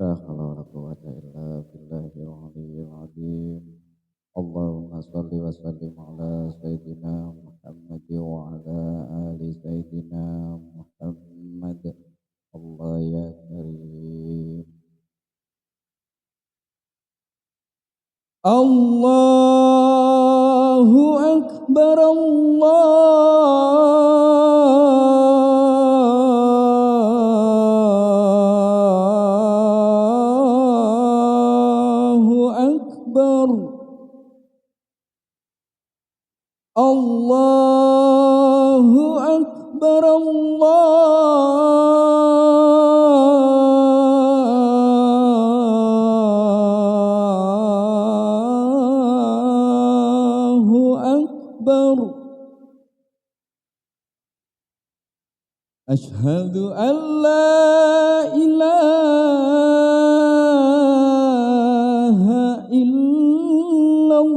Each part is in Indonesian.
لا حول ولا قوة إلا بالله العلي العظيم. اللهم صل وسلم على سيدنا محمد وعلى آل سيدنا محمد. الله يا كريم. Allahu Akbar, Allahu Akbar, Allahu Akbar, Allahu Akbar. Asyhadu an la ilaha illallah.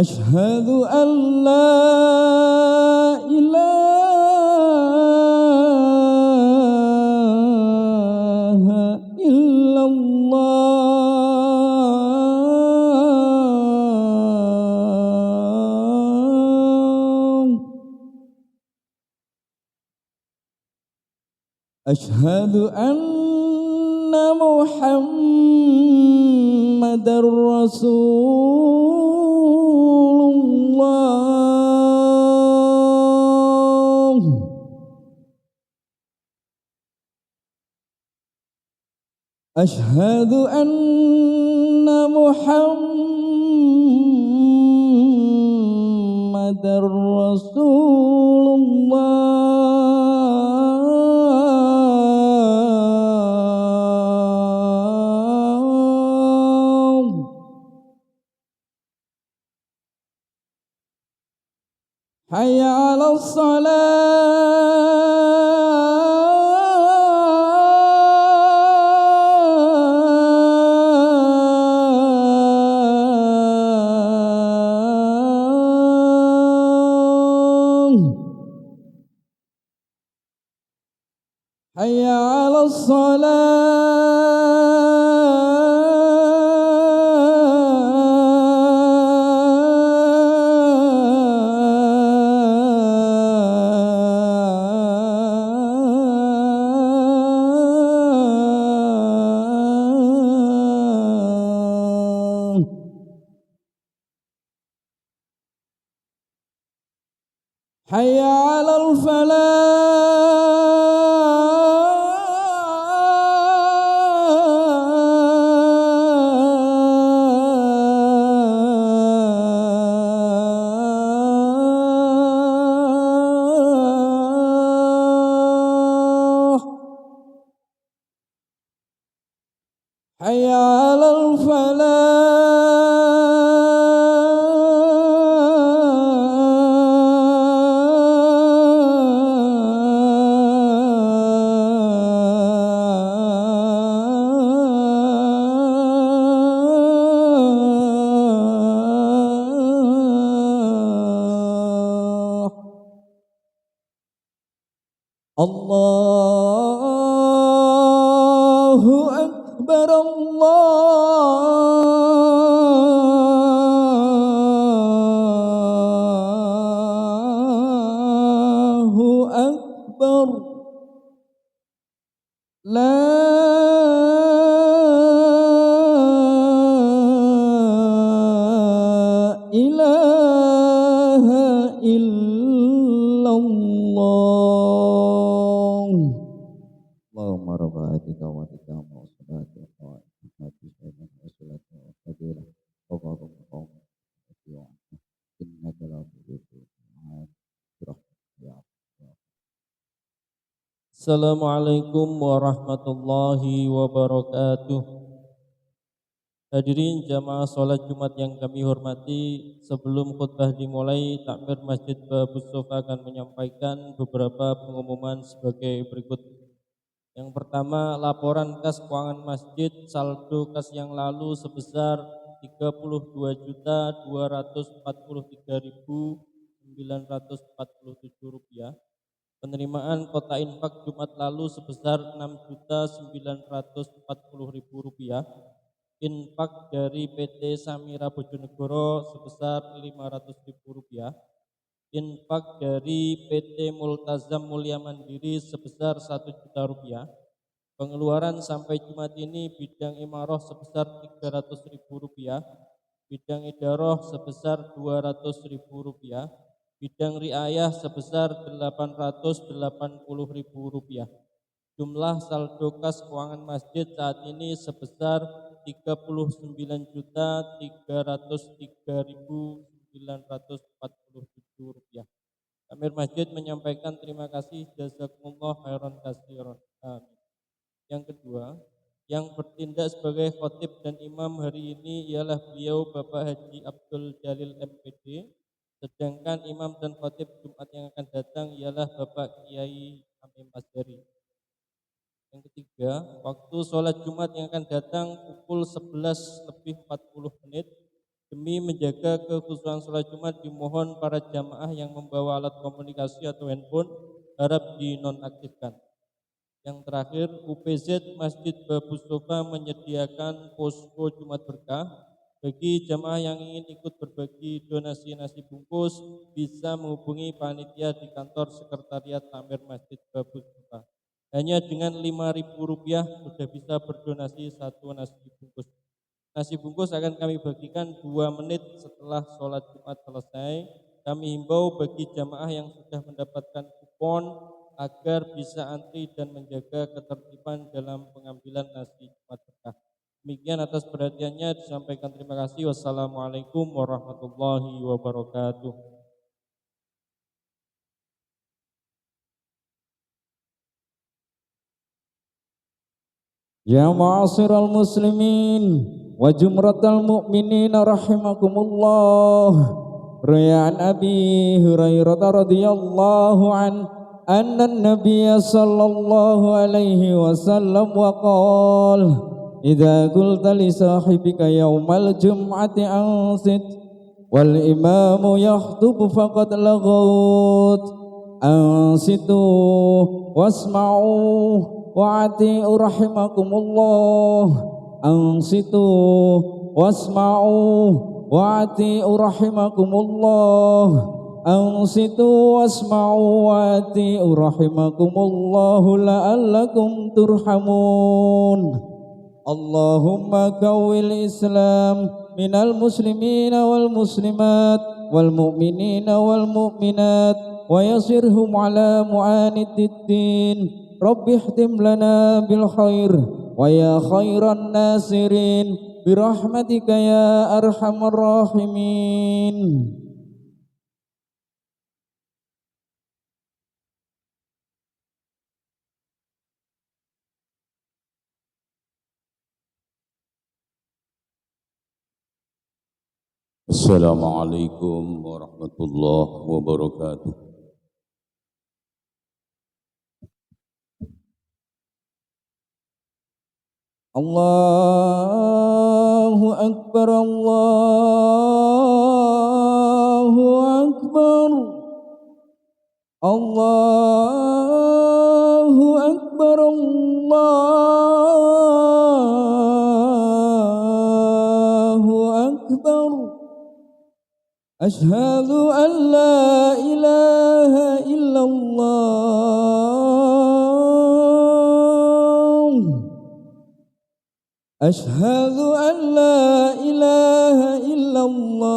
Asyhadu an la ilaha illallah. Asyhadu anna Muhammadar Rasulullah. Asyhadu anna Muhammadar Rasulullah. Hayya 'alas shalah. Hayya 'alas shalah. Hayya 'alal falah. Hayya 'alal falah. Allahu Akbar, Allahu Akbar. La ilaha illallah. Allahumma rabba atika wa tika wa salatu wa salatu wa salatu wa fadilah wa barakatuh wa innaka la tuhibbul ya. Assalamualaikum warahmatullahi wabarakatuh. Hadirin jamaah sholat Jumat yang kami hormati, sebelum khutbah dimulai, Takmir Masjid Babus Sofa akan menyampaikan beberapa pengumuman sebagai berikut. Yang pertama, laporan kas keuangan masjid saldo kas yang lalu sebesar 32.243.900 Rp6.947. Penerimaan kota infak Jumat lalu sebesar Rp6.940.000. Infak dari PT Samira Bojonegoro sebesar Rp500.000. Infak dari PT Multazam Mulia Mandiri sebesar Rp1 juta. Pengeluaran sampai Jumat ini bidang imarah sebesar Rp300.000, bidang idaroh sebesar Rp200.000, bidang riayah sebesar Rp880.000. Jumlah saldo kas keuangan masjid saat ini sebesar Rp39.303.947. Amir Masjid menyampaikan terima kasih, jazakumullah khairan katsiran. Amin. Yang kedua, yang bertindak sebagai khotib dan imam hari ini ialah beliau Bapak Haji Abdul Jalil MPD, sedangkan imam dan khotib Jumat yang akan datang ialah Bapak Kiai Hamim Asdari. Yang ketiga, waktu sholat Jumat yang akan datang pukul 11:40. Demi menjaga kekhusyuan sholat Jumat, dimohon para jamaah yang membawa alat komunikasi atau handphone harap dinonaktifkan. Yang terakhir, UPZ Masjid Babus Sofa menyediakan posko Jumat Berkah. Bagi jamaah yang ingin ikut berbagi donasi nasi bungkus, bisa menghubungi panitia di kantor sekretariat Takmir Masjid Babus Sofa. Hanya dengan Rp5.000 sudah bisa berdonasi satu nasi bungkus. Nasi bungkus akan kami bagikan 2 menit setelah sholat Jumat selesai. Kami himbau bagi jamaah yang sudah mendapatkan kupon agar bisa antri dan menjaga ketertiban dalam pengambilan nasi Jumat Berkah. Demikian atas perhatiannya, disampaikan terima kasih. Wassalamualaikum warahmatullahi wabarakatuh. Ya ma'asyiral muslimin wa jumratal mu'minin rahimakumullah. Riyan Abi Hurairah radhiyallahu anna an-nabiy sallallahu alaihi wasallam wa qala idza qulta li sahibika yaumal jum'ati ansit wal imamu yakhtub faqad laghut ansitu wasma'u wa'ati'u rahimakumullah ansitu wasma'u wa'ati'u rahimakumullah ansitu wasma'u wa'ati'u rahimakumullah la'allakum turhamun. Allahumma kawil Islam minal muslimina wal muslimat wal mu'minina wal mu'minat wa yasirhum ala mu'anididdin. Rabbi ihtim lana bil khair wa ya khairan nasirin birahmatika ya arhamar rahimin. Assalamualaikum warahmatullahi wabarakatuh. Allahu Akbar, Allahu Akbar, Allahu Akbar, Allahu Akbar. Ashhadu an la ilaha illallah. Ashhadu an la ilaha illallah.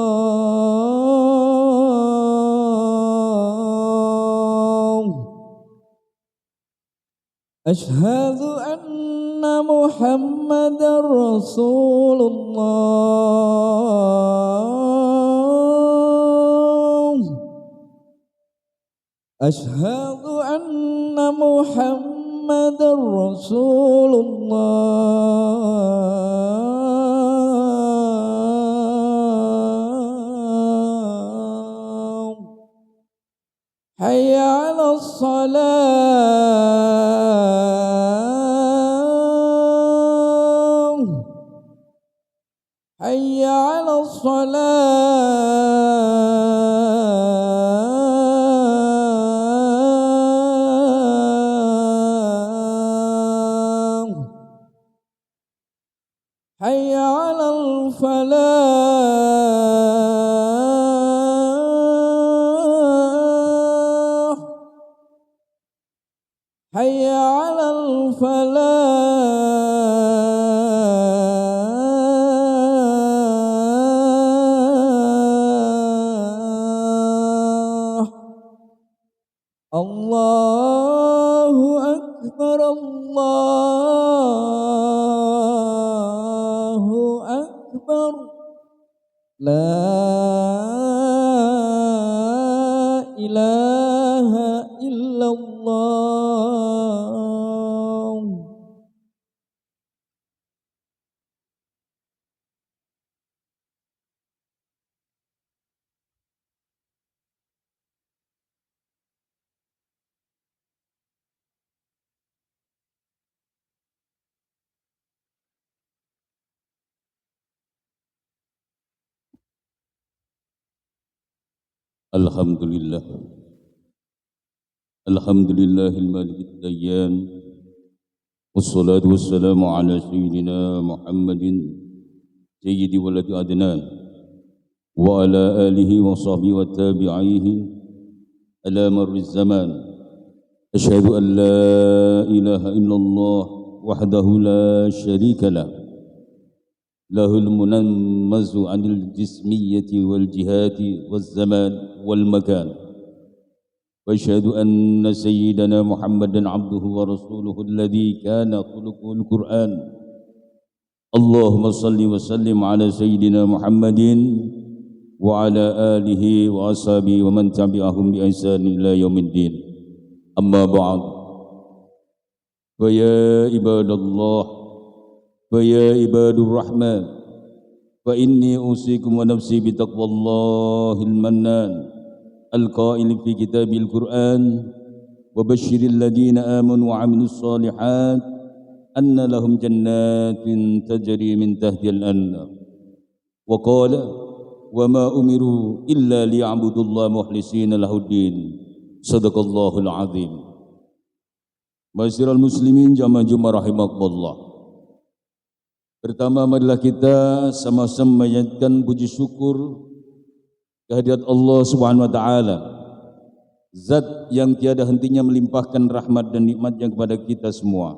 Ashhadu anna Muhammadar Rasulullah. Ashhadu anna Muhammadar Rasulullah. Hayya 'alas salam. Hayya 'alas salam. Allahu Akbar, Allahu Akbar. La ilaha illallah. Alhamdulillah. Alhamdulillahil malikid dayyan. Wassalatu wassalamu ala sayyidina Muhammadin sayyidi waladi adnan wa ala alihi wa sahbihi wa tabi'ihi ala marri zaman. Asyhadu an la ilaha illallah wahdahu la syarika lah. Lahul munammazu anil jismiyyati wal jihati wal zaman wal makan. Wa asyhadu anna sayyidana Muhammadan abduhu wa rasuluhu alladhi kana khuluquhul Qur'an. Allahumma salli wa sallim ala sayyidina Muhammadin wa ala alihi wa ashabihi wa man tabi'ahum bi ihsan ila yaumiddin. Amma ba'd. Wa ya ibadallah فيا عباد الرحمن فإني أوصيكم ونفسي بتقوى الله المنان القائل في كتاب القرآن وبشر الذين آمنوا وعملوا الصالحات أن لهم جنات تجري من تحتها الأنهار وقال وما أمروا إلا ليعبدوا الله مخلصين له الدين صدق الله العظيم. Ma'asyiral muslimin jamaah rahimakumullah. Pertama, marilah kita sama-sama menyatakan puji syukur kehadirat Allah Subhanahu wa taala, zat yang tiada hentinya melimpahkan rahmat dan nikmatnya kepada kita semua.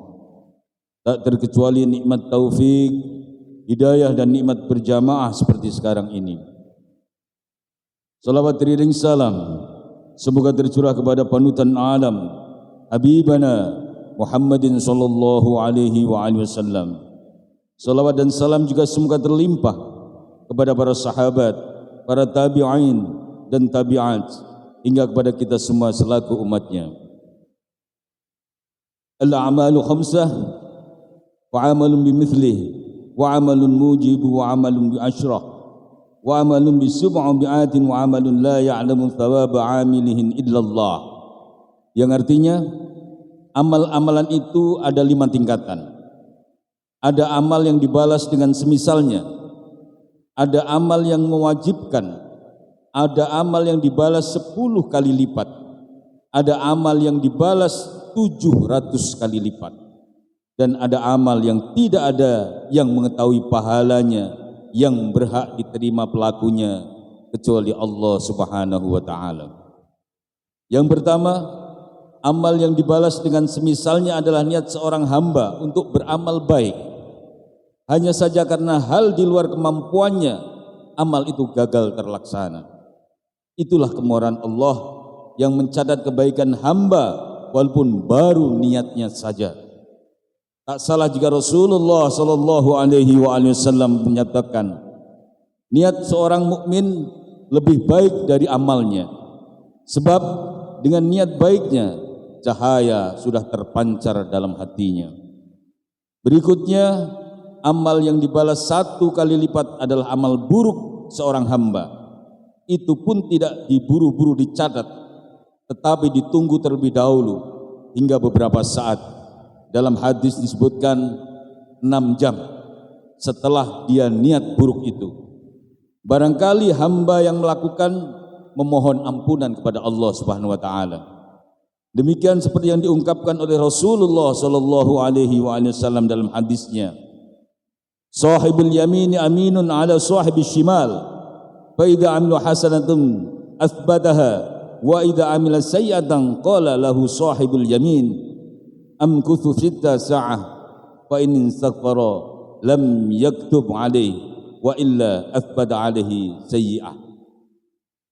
Tak terkecuali nikmat taufik, hidayah dan nikmat berjamaah seperti sekarang ini. Salawat teriring salam semoga tercurah kepada panutan alam Habibana Muhammadin sallallahu alaihi wasallam. Salawat dan salam juga semoga terlimpah kepada para sahabat, para tabi'in dan tabi'at hingga kepada kita semua selaku umatnya. Al-a'malu khamsah wa 'amalun bimithlihi wa 'amalun mujibu wa 'amalun bi asyrah wa 'amalun bi sab'atin wa 'amalun la ya'lamu thawaba 'amilihin illallah. Yang artinya amal-amalan itu ada 5 tingkatan. Ada amal yang dibalas dengan semisalnya, ada amal yang mewajibkan, ada amal yang dibalas 10 kali lipat, ada amal yang dibalas 700 kali lipat, dan ada amal yang tidak ada yang mengetahui pahalanya yang berhak diterima pelakunya kecuali Allah Subhanahu wa taala. Yang pertama, amal yang dibalas dengan semisalnya adalah niat seorang hamba untuk beramal baik. Hanya saja karena hal di luar kemampuannya, amal itu gagal terlaksana. Itulah kemurahan Allah yang mencatat kebaikan hamba walaupun baru niatnya saja. Tak salah jika Rasulullah sallallahu alaihi wasallam menyatakan, niat seorang mukmin lebih baik dari amalnya. Sebab dengan niat baiknya, cahaya sudah terpancar dalam hatinya. Berikutnya, amal yang dibalas 1 kali lipat adalah amal buruk seorang hamba. Itu pun tidak diburu-buru dicatat, tetapi ditunggu terlebih dahulu hingga beberapa saat. Dalam hadis disebutkan 6 jam setelah dia niat buruk itu. Barangkali hamba yang melakukan memohon ampunan kepada Allah Subhanahu wa taala. Demikian seperti yang diungkapkan oleh Rasulullah sallallahu alaihi wasallam dalam hadisnya. Sahibul yamini aminun ala sahibis shimal. Fa idza amila hasanatan athbataha wa idza amila sayyi'atan qala lahu sahibul yamin amkuthu sitta sa'ah fa in istaghfara lam yaktub alaihi wa illa athbata alaihi sayyi'ah.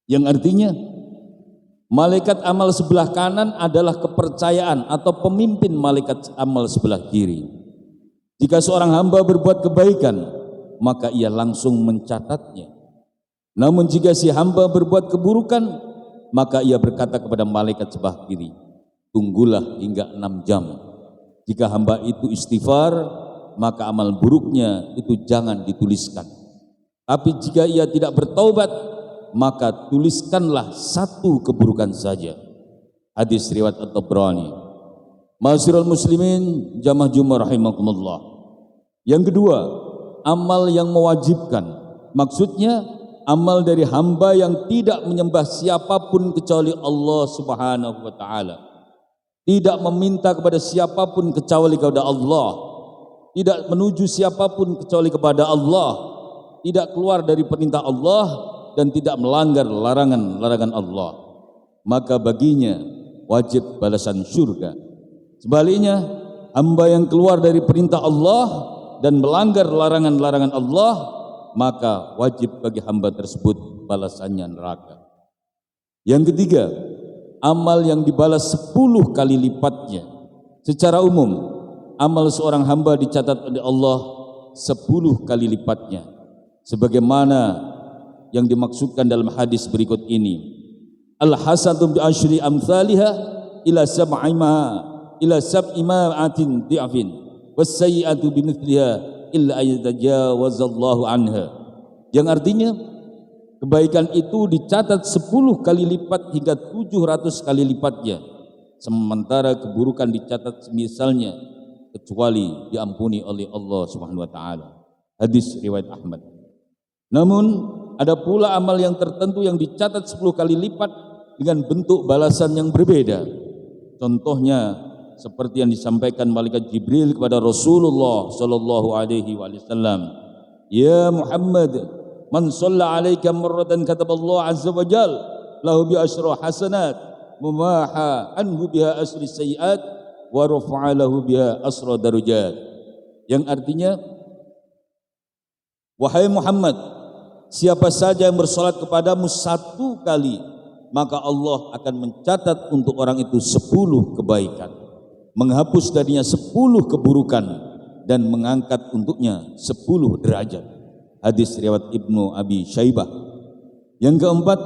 Yang artinya Malaikat amal sebelah kanan adalah kepercayaan atau pemimpin malaikat amal sebelah kiri. Jika seorang hamba berbuat kebaikan, maka ia langsung mencatatnya. Namun jika si hamba berbuat keburukan, maka ia berkata kepada malaikat sebelah kiri, tunggulah hingga 6 jam. Jika hamba itu istighfar, maka amal buruknya itu jangan dituliskan. Tapi jika ia tidak bertaubat, maka tuliskanlah 1 keburukan saja. Hadis riwayat At-Tabrani. Ma'asyiral muslimin, jamaah Jumat rahimakumullah. Yang kedua, amal yang mewajibkan. Maksudnya amal dari hamba yang tidak menyembah siapapun kecuali Allah Subhanahu wa taala. Tidak meminta kepada siapapun kecuali kepada Allah. Tidak menuju siapapun kecuali kepada Allah. Tidak keluar dari perintah Allah dan tidak melanggar larangan-larangan Allah. Maka baginya wajib balasan syurga. Sebaliknya, hamba yang keluar dari perintah Allah dan melanggar larangan-larangan Allah, maka wajib bagi hamba tersebut balasannya neraka. Yang ketiga, amal yang dibalas 10 kali lipatnya. Secara umum, amal seorang hamba dicatat oleh Allah 10 kali lipatnya. Sebagaimana yang dimaksudkan dalam hadis berikut ini. Al-hasanatu bi asyri amsalha ila sab'i ma'atin di'afin was-sayyi'atu bimithliha illa ayyatajawazallahu anha. Yang artinya kebaikan itu dicatat 10 kali lipat hingga 700 kali lipatnya, sementara keburukan dicatat semisalnya kecuali diampuni oleh Allah Subhanahu wa taala. Hadis riwayat Ahmad. Namun ada pula amal yang tertentu yang dicatat 10 kali lipat dengan bentuk balasan yang berbeda. Contohnya seperti yang disampaikan malaikat Jibril kepada Rasulullah sallallahu alaihi wasallam, "Ya Muhammad, man shalla 'alaika marratan kataballahu 'azza wa jalla lahu bi asyri hasanat mumaha anhu biha asri sayyi'at wa rafa'a lahu biha asra darajat." Yang artinya, wahai Muhammad, siapa saja yang bersolat kepadamu 1 kali, maka Allah akan mencatat untuk orang itu 10 kebaikan, menghapus darinya 10 keburukan, dan mengangkat untuknya 10 derajat. Hadis riwayat Ibnu Abi Syaibah. Yang keempat,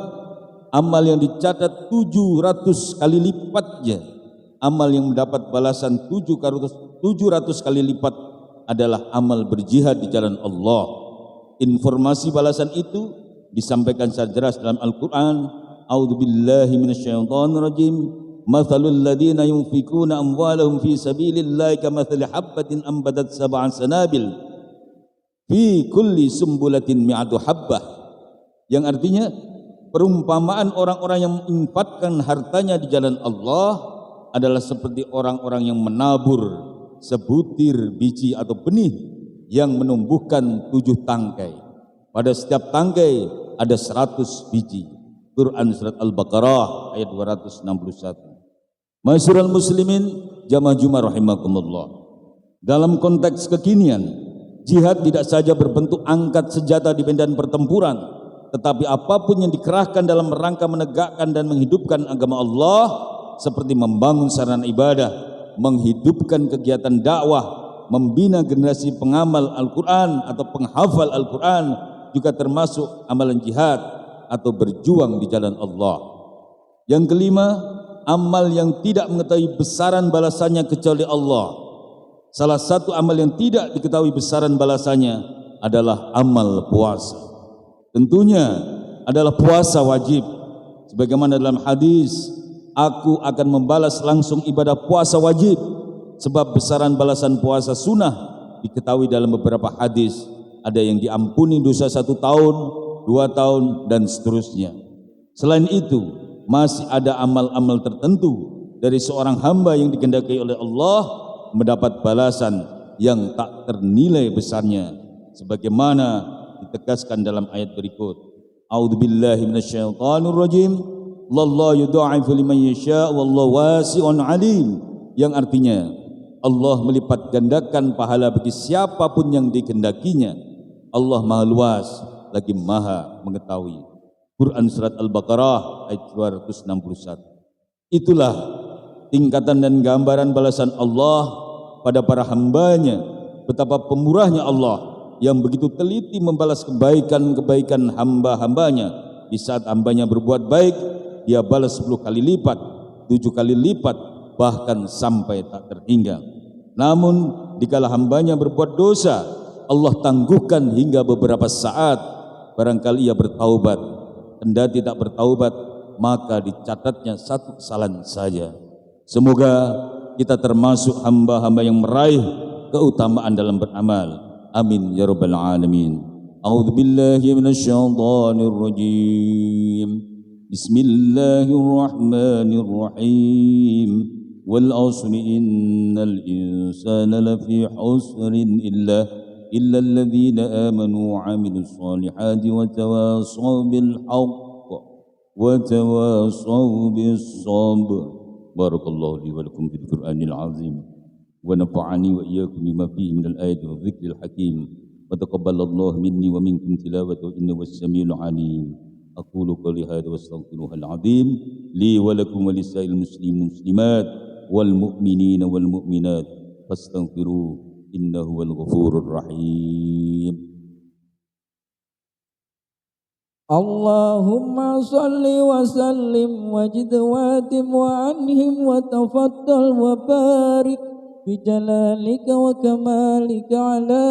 amal yang dicatat 700 kali lipatnya. Amal yang mendapat balasan 700 kali lipat adalah amal berjihad di jalan Allah. Informasi balasan itu disampaikan secara jelas dalam Al-Quran. A'udzubillahi minasyaitonir rajim. Mathalul ladzina yunfikuna amwalahum fi sabilillahi kamathali habbatin ambatat sab'a sanabil fi kulli sumbulatin mi'atu habbah. Yang artinya, perumpamaan orang-orang yang menginfakkan hartanya di jalan Allah adalah seperti orang-orang yang menabur sebutir biji atau benih yang menumbuhkan 7 tangkai. Pada setiap tangkai ada 100 biji. Quran surat Al-Baqarah ayat 261. Ma'asyiral muslimin, jamaah Jumat rahimakumullah. Dalam konteks kekinian, jihad tidak saja berbentuk angkat senjata di medan pertempuran, tetapi apapun yang dikerahkan dalam rangka menegakkan dan menghidupkan agama Allah, seperti membangun sarana ibadah, menghidupkan kegiatan dakwah, membina generasi pengamal Al-Quran atau penghafal Al-Quran, juga termasuk amalan jihad atau berjuang di jalan Allah. Yang kelima, amal yang tidak mengetahui besaran balasannya kecuali Allah. Salah satu amal yang tidak diketahui besaran balasannya adalah amal puasa. Tentunya adalah puasa wajib. Sebagaimana dalam hadis, aku akan membalas langsung ibadah puasa wajib, sebab besaran balasan puasa sunnah diketahui dalam beberapa hadis. Ada yang diampuni dosa 1 tahun, 2 tahun, dan seterusnya. Selain itu, masih ada amal-amal tertentu dari seorang hamba yang dikehendaki oleh Allah mendapat balasan yang tak ternilai besarnya, sebagaimana ditegaskan dalam ayat berikut. A'udzubillahi minasyaitonir rajim. Wallahu yudha'ifu liman yasha' wallahu wasi'un 'alim. Yang artinya, Allah melipat gandakan pahala bagi siapapun yang dikehendakinya. Allah Maha luas lagi Maha mengetahui. Quran surat Al-Baqarah ayat 261. Itulah tingkatan dan gambaran balasan Allah pada para hambanya. Betapa pemurahnya Allah yang begitu teliti membalas kebaikan-kebaikan hamba-hambanya. Di saat hambanya berbuat baik, dia balas 10 kali lipat, 7 kali lipat, bahkan sampai tak terhingga. Namun dikala hambanya berbuat dosa, Allah tangguhkan hingga beberapa saat. Barangkali ia bertaubat, kendati tak bertaubat, maka dicatatnya 1 kesalahan saja. Semoga kita termasuk hamba-hamba yang meraih keutamaan dalam beramal. Amin ya rabbal alamin. A'udzu billahi minasyaitonir rajim. Bismillahirrahmanirrahim. Wal 'asri innal insana lafi khusrin illa alladhina amanu wa 'amilus solihati wa tawasaw bil haqq wa tawasaw bis sabr. Barakallahu li wa lakum fil Qur'anil 'azim. ونفعني وإياكم بما فيه من الآيات والذكر الحكيم وتقبل الله مني ومنكم تلاوته إنه السميع العليم. أقول قولي هذا واستغفره العظيم لي ولكم ولسائر المسلمين والمسلمات والمؤمنين والمؤمنات فاستغفروه إنه هو الغفور الرحيم. اللهم صل وسلم وجد واتم وعنهم وتفضل وبارك بجلالك وكمالك على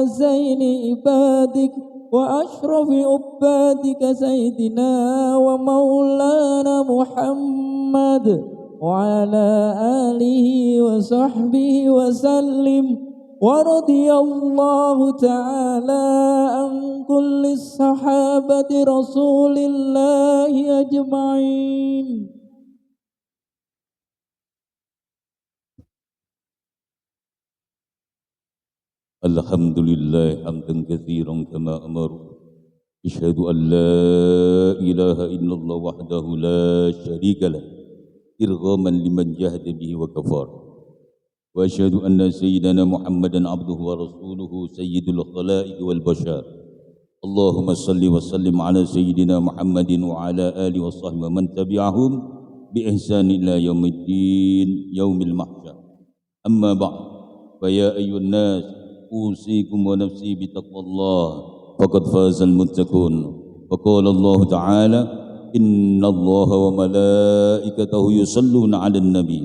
زين عبادك وأشرف عبادك سيدنا ومولانا محمد وعلى آله وصحبه وسلم. ورضي الله تعالى عن كل الصحابة رسول الله أجمعين. Alhamdulillah hamdan katsiran kama amar. Asyhadu an la ilaha illallah wahdahu la syarika lah irghaman liman jahada bihi wa kafar. Wa asyhadu anna sayyidana Muhammadan abduhu wa rasuluhu sayyidul khalaiqi wal bashar. Allahumma salli wa sallim ala sayyidina Muhammadin wa ala alihi wa sahbihi wa man tabi'ahum bi ihsan ila yaumiddin yaumil mahsyar. Amma ba'd. Fa ya ayyuhan nas أوصيكم ونفسي بتقوى الله فقد فاز المتقون. وقال الله تعالى إن الله وملائكته يصلون على النبي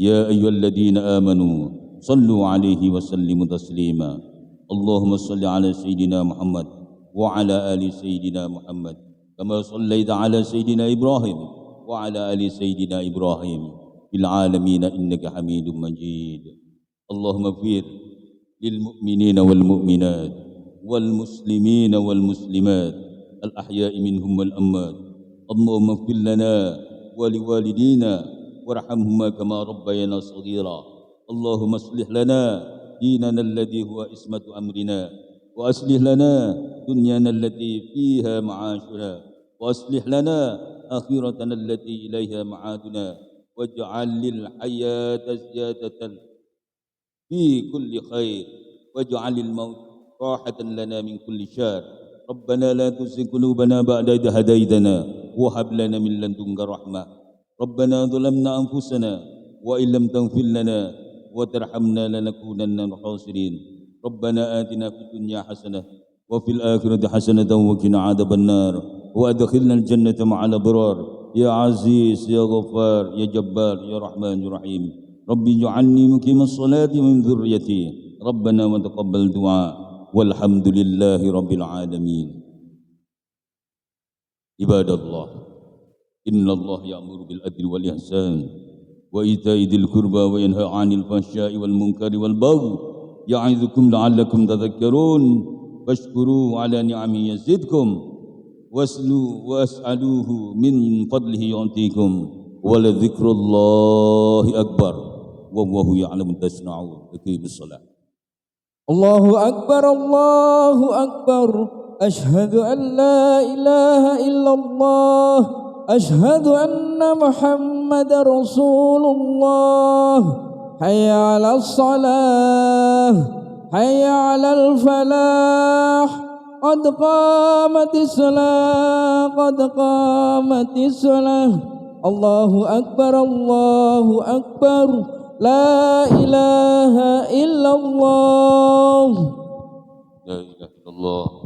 يا أيها الذين آمنوا صلوا عليه وسلموا تسليما. اللهم صل على سيدنا محمد وعلى آل سيدنا محمد كما صليت على سيدنا إبراهيم وعلى آل سيدنا إبراهيم في العالمين إنك حميد مجيد. اللهم اغفر للمؤمنين والمؤمنات والمسلمين والمسلمات الأحياء منهم والأموات. اللهم اغفر لنا ولوالدينا وارحمهما كما ربيانا صغيرا. اللهم اصلح لنا ديننا الذي هو عصمة أمرنا وأصلح لنا دنيانا التي فيها معاشنا وأصلح لنا آخرتنا التي إليها معادنا واجعل للحياة زيادة في كل خير واجعل الموت راحة لنا من كل شر. ربنا لا تزغ قلوبنا بعد إذ هديتنا وهب لنا من لدنك رحمة. ربنا ظلمنا أنفسنا وإن لم تغفر لنا وترحمنا لنكونن من الخاسرين. ربنا آتنا في الدنيا حسنة وفي الآخرة حسنة وقنا عذاب النار وأدخلنا الجنة مع الأبرار. يا عزيز يا غفار يا جبار يا رحمن يا رحيم. ربي اجعلني مقيم الصلاة من ذريتي ربنا وتقبل دعاء والحمد لله رب العالمين. عباد الله إن الله يأمر بالعدل والإحسان وإيتاء ذي القربى وينهى عن الفحشاء والمنكر والبغي يعظكم لعلكم تذكرون. فاشكروا على نعمه يزدكم واسألوه من فضله يعطيكم ولذكر الله أكبر والله يعلم ما تصنعون. أقيموا الصلاة. الله أكبر الله أكبر. أشهد أن لا إله إلا الله. أشهد أن محمد رسول الله. حي على الصلاة حي على الفلاح قد قامت الصلاة قد قامت الصلاة الله أكبر الله أكبر لا إله إلا الله لا إله إلا الله